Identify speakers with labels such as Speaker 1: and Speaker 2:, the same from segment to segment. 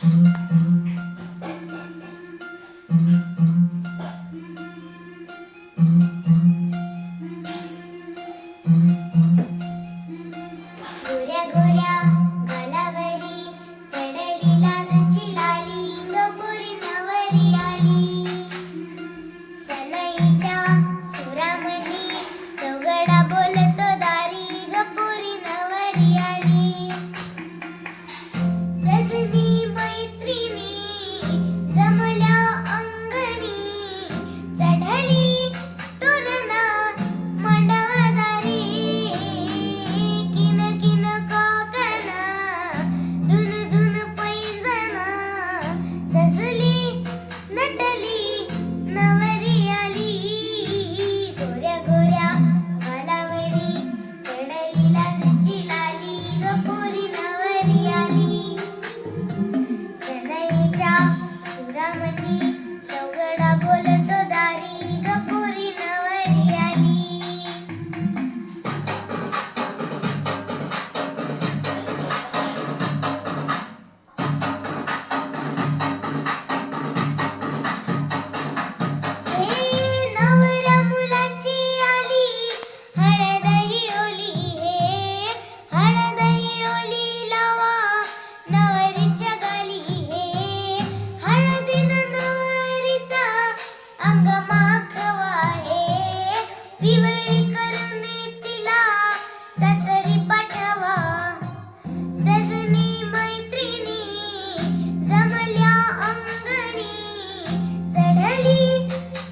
Speaker 1: गोऱ्या गोऱ्या गालावरी चढली लाजची लाली ग पोरी नवरी आली. सनईच्या सुरामंदी चौघडा बोलतो दारी ग पोरी नवरी आली. सजनी मैत्रिणी जमल्या अंगणी चढली तोरणा मांडवदारी. किन किन काकना झुन पैंजना सजली नटली नवरी आली. गोऱ्या गोऱ्या गालावरी चढली लाजची लाली ग पोरी नवरी आली. सनईच्या सुरामंदी चौघडा बोलतो दारी ग पोरी नवरी आली. हे नवरा मुलाची आली हळद ही ओली. हे हळद ही ओली लावा नवरीच्या गाली. हे हळदीनं नवरीचा अंग माखवा. हे पिवळी करून तिला सासरी पाठवा. सजनी मैत्रिणी जमल्या अंगणी चढली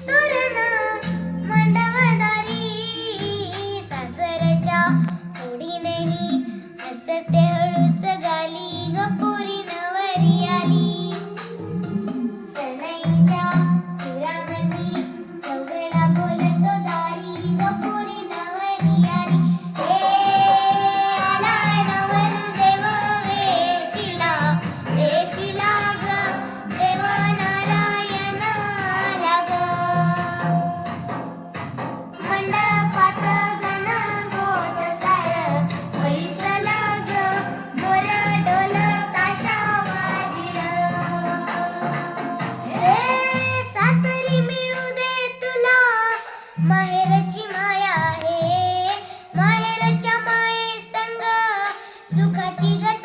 Speaker 1: तोरणा मांडवदारी. सासरच्या ओढीनेही हसते हळूच गाली ग पोरी नवरी आली. सनईच्या सुरामंदी चौघडा बोलतो दारी ग पोरी नवरी आली. हे आला नवरदेव वेशिला वेशिला ग देव नारायण आला ग. मंडपात गण गोत सार बैसला ग मोर ढोल ताशा वाजिला. रे सासरी मिळू दे तुला माहेरची माया. हे माहेरच्या माये संग सुखाची ग